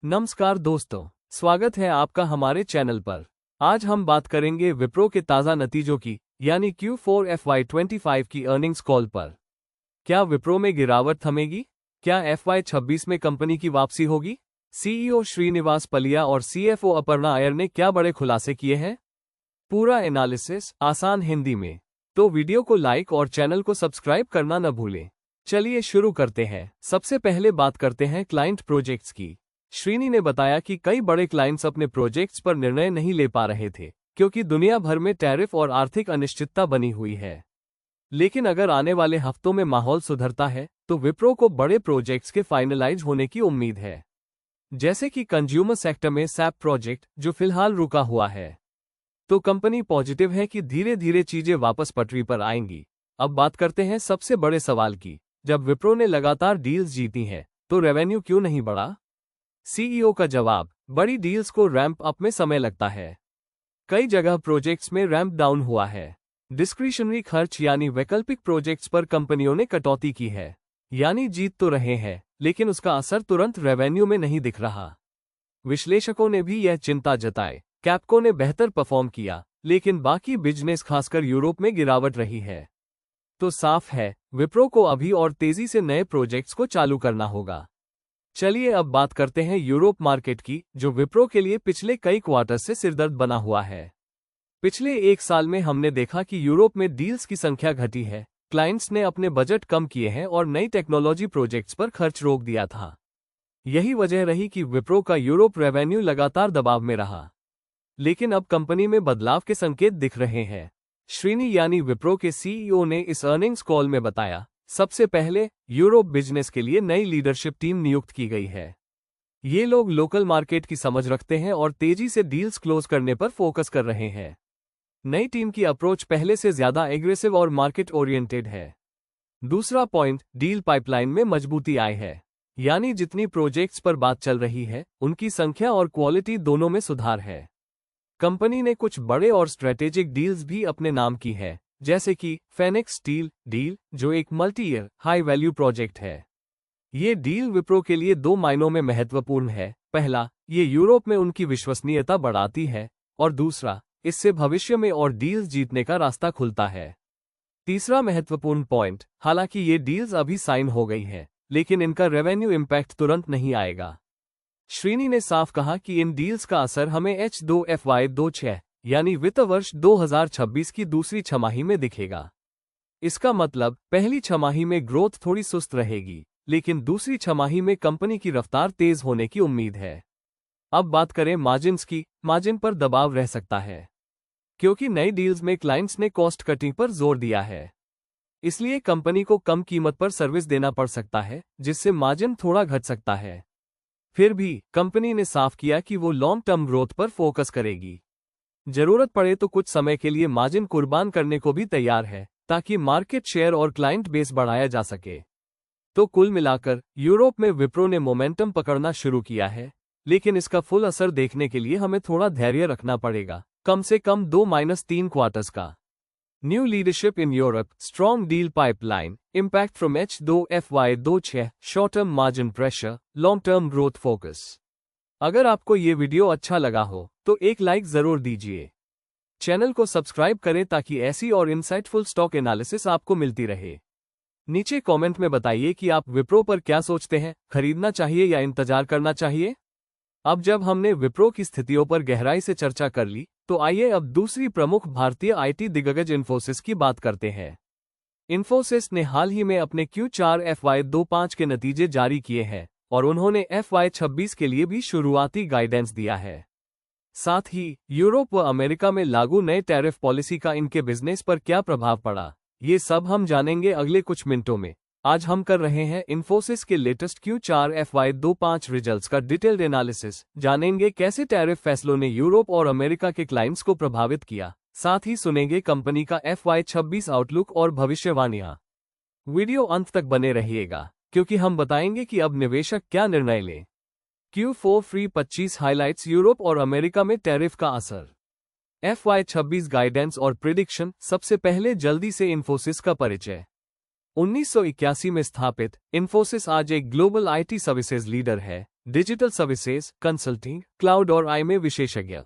नमस्कार दोस्तों, स्वागत है आपका हमारे चैनल पर। आज हम बात करेंगे विप्रो के ताज़ा नतीजों की, यानी Q4 FY25 की अर्निंग्स कॉल पर। क्या विप्रो में गिरावट थमेगी? क्या FY26 में कंपनी की वापसी होगी? CEO श्रीनिवास पलिया और CFO अपर्णा अय्यर ने क्या बड़े खुलासे किए हैं? पूरा एनालिसिस आसान हिंदी में। तो वीडियो को लाइक और चैनल को सब्सक्राइब करना न भूलें। चलिए शुरू करते हैं। सबसे पहले बात करते हैं क्लाइंट प्रोजेक्ट्स की। श्रीनी ने बताया कि कई बड़े क्लाइंट्स अपने प्रोजेक्ट्स पर निर्णय नहीं ले पा रहे थे, क्योंकि दुनिया भर में टैरिफ और आर्थिक अनिश्चितता बनी हुई है। लेकिन अगर आने वाले हफ्तों में माहौल सुधरता है, तो विप्रो को बड़े प्रोजेक्ट्स के फाइनलाइज होने की उम्मीद है। जैसे कि कंज्यूमर सेक्टर में सैप प्रोजेक्ट, जो फिलहाल रुका हुआ है। तो कंपनी पॉजिटिव है कि धीरे धीरे चीजें वापस पटरी पर आएंगी। अब बात करते हैं सबसे बड़े सवाल की। जब विप्रो ने लगातार डील्स जीती हैं, तो रेवेन्यू क्यों नहीं बढ़ा? सीईओ का जवाब, बड़ी डील्स को रैंप अप में समय लगता है। कई जगह प्रोजेक्ट्स में रैंप डाउन हुआ है। डिस्क्रिशनरी खर्च यानी वैकल्पिक प्रोजेक्ट्स पर कंपनियों ने कटौती की है। यानी जीत तो रहे हैं, लेकिन उसका असर तुरंत रेवेन्यू में नहीं दिख रहा। विश्लेषकों ने भी यह चिंता जताई। कैप्को ने बेहतर परफॉर्म किया, लेकिन बाकी बिजनेस खासकर यूरोप में गिरावट रही है। तो साफ है, विप्रो को अभी और तेजी से नए प्रोजेक्ट्स को चालू करना होगा। चलिए अब बात करते हैं यूरोप मार्केट की, जो विप्रो के लिए पिछले कई क्वार्टर से सिरदर्द बना हुआ है। पिछले एक साल में हमने देखा कि यूरोप में डील्स की संख्या घटी है, क्लाइंट्स ने अपने बजट कम किए हैं और नई टेक्नोलॉजी प्रोजेक्ट्स पर खर्च रोक दिया था। यही वजह रही कि विप्रो का यूरोप रेवेन्यू लगातार दबाव में रहा। लेकिन अब कंपनी में बदलाव के संकेत दिख रहे हैं। श्रीनी यानी विप्रो के सीईओ ने इस अर्निंग्स कॉल में बताया, सबसे पहले यूरोप बिजनेस के लिए नई लीडरशिप टीम नियुक्त की गई है। ये लोग लोकल मार्केट की समझ रखते हैं और तेजी से डील्स क्लोज करने पर फोकस कर रहे हैं। नई टीम की अप्रोच पहले से ज्यादा एग्रेसिव और मार्केट ओरिएंटेड है। दूसरा पॉइंट, डील पाइपलाइन में मजबूती आई है। यानी जितनी प्रोजेक्ट्स पर बात चल रही है, उनकी संख्या और क्वालिटी दोनों में सुधार है। कंपनी ने कुछ बड़े और स्ट्रेटेजिक डील्स भी अपने नाम की है, जैसे कि फेनिक्स स्टील डील, जो एक multi year high value project है। ये डील विप्रो के लिए दो मायनों में महत्वपूर्ण है। पहला, ये यूरोप में उनकी विश्वसनीयता बढ़ाती है, और दूसरा, इससे भविष्य में और डील्स जीतने का रास्ता खुलता है। तीसरा महत्वपूर्ण पॉइंट, हालांकि ये डील्स अभी साइन हो गई हैं, लेकिन इनका रेवेन्यू इम्पैक्ट तुरंत नहीं आएगा। श्रीनी ने साफ कहा कि इन डील्स का असर हमें H2 FY26 यानी वित्त वर्ष 2026 की दूसरी छमाही में दिखेगा। इसका मतलब पहली छमाही में ग्रोथ थोड़ी सुस्त रहेगी, लेकिन दूसरी छमाही में कंपनी की रफ्तार तेज होने की उम्मीद है। अब बात करें मार्जिन्स की। मार्जिन पर दबाव रह सकता है, क्योंकि नई डील्स में क्लाइंट्स ने कॉस्ट कटिंग पर जोर दिया है। इसलिए कंपनी को कम कीमत पर सर्विस देना पड़ सकता है, जिससे मार्जिन थोड़ा घट सकता है। फिर भी कंपनी ने साफ किया कि वो लॉन्ग टर्म ग्रोथ पर फोकस करेगी। जरूरत पड़े तो कुछ समय के लिए मार्जिन कुर्बान करने को भी तैयार है, ताकि मार्केट शेयर और क्लाइंट बेस बढ़ाया जा सके। तो कुल मिलाकर यूरोप में विप्रो ने मोमेंटम पकड़ना शुरू किया है, लेकिन इसका फुल असर देखने के लिए हमें थोड़ा धैर्य रखना पड़ेगा, कम से कम 2-3 क्वार्टर्स का। New leadership in Europe, strong deal pipeline, impact from H2 FY26, short term margin pressure, long term growth focus. अगर आपको ये वीडियो अच्छा लगा हो, तो एक लाइक जरूर दीजिए। चैनल को सब्सक्राइब करें ताकि ऐसी और इंसाइटफुल स्टॉक एनालिसिस आपको मिलती रहे। नीचे कमेंट में बताइए कि आप विप्रो पर क्या सोचते हैं, खरीदना चाहिए या इंतजार करना चाहिए। अब जब हमने विप्रो की स्थितियों पर गहराई से चर्चा कर ली, तो आइए अब दूसरी प्रमुख भारतीय आईटी दिग्गज इन्फोसिस की बात करते हैं। इन्फोसिस ने हाल ही में अपने Q4 FY25 के नतीजे जारी किए हैं, और उन्होंने FY26 के लिए भी शुरुआती गाइडेंस दिया है। साथ ही यूरोप व अमेरिका में लागू नए टैरिफ पॉलिसी का इनके बिजनेस पर क्या प्रभाव पड़ा, ये सब हम जानेंगे अगले कुछ मिनटों में। आज हम कर रहे हैं इन्फोसिस के लेटेस्ट Q4 FY25 रिजल्ट्स का डिटेल्ड एनालिसिस। जानेंगे कैसे टैरिफ फैसलों ने यूरोप और अमेरिका के क्लाइंट्स को प्रभावित किया। साथ ही सुनेंगे कंपनी का FY26 आउटलुक और भविष्यवाणियां। वीडियो अंत तक बने रहिएगा, क्योंकि हम बताएंगे कि अब निवेशक क्या निर्णय लें। Q4 फ्री 25 हाइलाइट्स, यूरोप और अमेरिका में टैरिफ का असर। FY26 गाइडेंस और प्रिडिक्शन। सबसे पहले जल्दी से इन्फोसिस का परिचय। 1981 में स्थापित, इन्फोसिस आज एक ग्लोबल आईटी सर्विसेज लीडर है, डिजिटल सर्विसेज, कंसल्टिंग, क्लाउड और आई में विशेषज्ञ।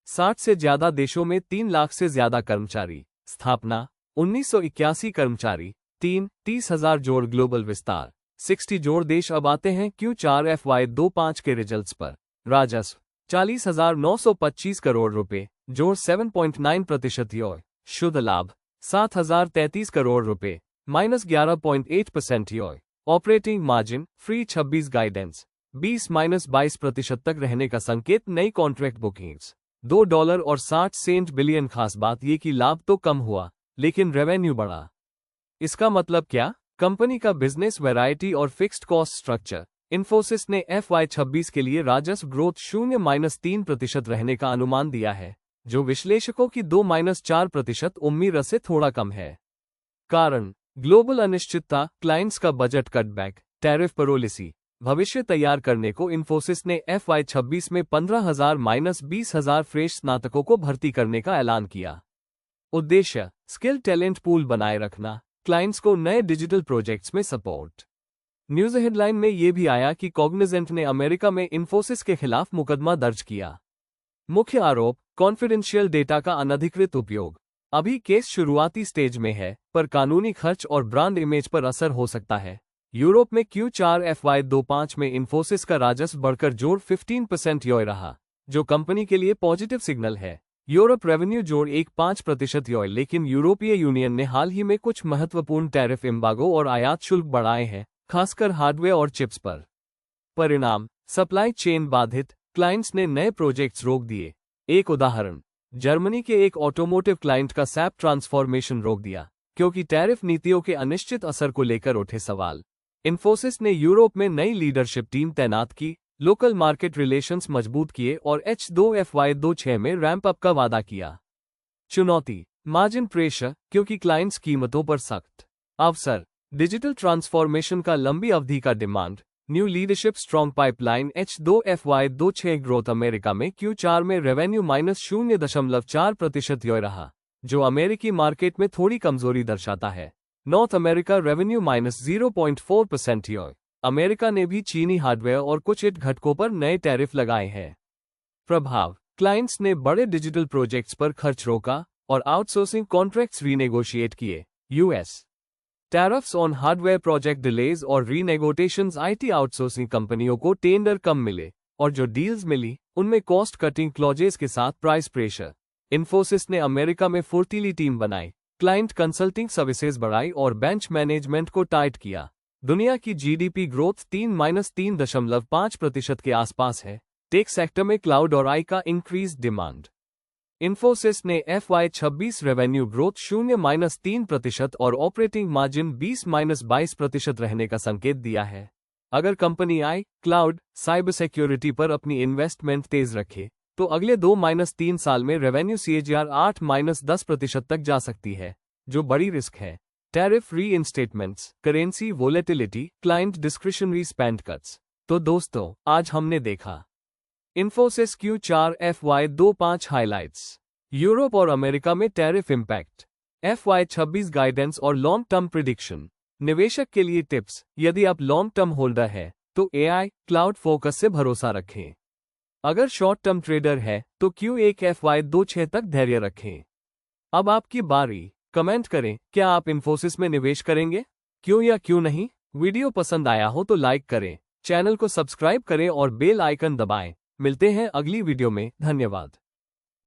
60 से ज्यादा देशों में 3 लाख से ज्यादा कर्मचारी। स्थापना 1981 कर्मचारी। 30,000 जोड़ ग्लोबल विस्तार। 60 जोड़ देश। अब आते हैं Q4 FY25 के रिजल्ट्स पर। राजस्व 40,925 करोड़ रुपए, जोड़ 7.9% योर। शुद्ध लाभ 7,033 करोड़ रुपए, -11.8% your. Operating margin free 26 guidance 20-22% तक रहने का संकेत। नई कॉन्ट्रैक्ट बुकिंग्स $2.60 बिलियन। खास बात ये कि लाभ तो कम हुआ लेकिन रेवेन्यू बढ़ा। इसका मतलब क्या? कंपनी का बिजनेस वैरायटी और फिक्स्ड कॉस्ट स्ट्रक्चर। इन्फोसिस ने FY26 के लिए राजस्व ग्रोथ 0-3% रहने का अनुमान दिया है, जो विश्लेषकों की 2-4% उम्मीद से थोड़ा कम है। कारण ग्लोबल अनिश्चितता, क्लाइंट्स का बजट कटबैक, टैरिफ पॉलिसी। भविष्य तैयार करने को इन्फोसिस ने FY26 में 15,000-20,000 फ्रेश स्नातकों को भर्ती करने का ऐलान किया। उद्देश्य स्किल टैलेंट पूल बनाए रखना, क्लाइंट्स को नए डिजिटल प्रोजेक्ट्स में सपोर्ट। न्यूज हेडलाइन में यह भी आया कि कॉग्निजेंट ने अमेरिका में इन्फोसिस के खिलाफ मुकदमा दर्ज किया। मुख्य आरोप कॉन्फिडेंशियल डेटा का अनधिकृत उपयोग। अभी केस शुरुआती स्टेज में है, पर कानूनी खर्च और ब्रांड इमेज पर असर हो सकता है। यूरोप में Q4 FY25 में इन्फोसिस का राजस्व बढ़कर जोड़ 15% योर रहा, जो कंपनी के लिए पॉजिटिव सिग्नल है। यूरोप रेवेन्यू जोड़ 1.5% योर, लेकिन यूरोपीय यूनियन ने हाल ही में कुछ महत्वपूर्ण टैरिफ एम्बागो और आयात शुल्क बढ़ाए हैं, खासकर हार्डवेयर और चिप्स पर। परिणाम सप्लाई चेन बाधित, क्लाइंट्स ने नए प्रोजेक्ट्स रोक दिए। एक उदाहरण, जर्मनी के एक ऑटोमोटिव क्लाइंट का सैप ट्रांसफॉर्मेशन रोक दिया क्योंकि टैरिफ नीतियों के अनिश्चित असर को लेकर उठे सवाल। इन्फोसिस ने यूरोप में नई लीडरशिप टीम तैनात की, लोकल मार्केट रिलेशंस मजबूत किए और H2 FY26 में रैंप अप का वादा किया। चुनौती मार्जिन प्रेशर, क्योंकि क्लाइंट्स कीमतों पर सख्त। अवसर डिजिटल ट्रांसफॉर्मेशन का लंबी अवधि का demand, new leadership, strong pipeline. H2 FY26 growth. America में Q4 में रेवेन्यू -0.4% योर रहा, जो अमेरिकी मार्केट में थोड़ी कमजोरी दर्शाता है। North America revenue -0.4% your. America ने भी चीनी हार्डवेयर और कुछ IT घटकों पर नए टैरिफ लगाए हैं। प्रभाव क्लाइंट्स ने बड़े डिजिटल प्रोजेक्ट्स पर खर्च रोका और आउटसोर्सिंग कॉन्ट्रैक्ट्स रीनेगोशिएट किए। US tariffs on hardware, project delays और रीनेगोटिएशंस। IT आउटसोर्सिंग कंपनियों को टेंडर कम मिले और जो डील्स मिली उनमें कॉस्ट कटिंग क्लॉजेस के साथ प्राइस प्रेशर। इन्फोसिस ने अमेरिका में फुर्तीली टीम बनाई, क्लाइंट कंसल्टिंग सर्विसेज बढ़ाई और बेंच मैनेजमेंट को टाइट किया। दुनिया की GDP ग्रोथ 3-3.5% के आसपास है। टेक सेक्टर में क्लाउड और आई का इंक्रीज डिमांड। इन्फोसिस ने FY26 रेवेन्यू ग्रोथ 0-3% और ऑपरेटिंग मार्जिन 20-22% रहने का संकेत दिया है। अगर कंपनी आई, क्लाउड, साइबर सिक्योरिटी पर अपनी इन्वेस्टमेंट तेज रखे, तो अगले 2-3 साल में रेवेन्यू CAGR 8-10% तक जा सकती है, जो बड़ी रिस्क है। Tariff reinstatements, currency volatility, client discretionary spend cuts. तो दोस्तों, आज हमने देखा Infosys Q4 FY25 highlights, Europe और अमेरिका में टैरिफ इंपैक्ट, FY26 गाइडेंस और लॉन्ग टर्म प्रिडिक्शन। निवेशक के लिए टिप्स, यदि आप लॉन्ग टर्म होल्डर है तो AI, क्लाउड फोकस से भरोसा रखें। अगर शॉर्ट टर्म ट्रेडर है तो Q1 FY26 तक धैर्य रखें। अब आपकी बारी, कमेंट करें, क्या आप इन्फोसिस में निवेश करेंगे? क्यों या क्यों नहीं? वीडियो पसंद आया हो तो लाइक करें, चैनल को सब्सक्राइब करें और बेल आइकन दबाएं। मिलते हैं अगली वीडियो में। धन्यवाद।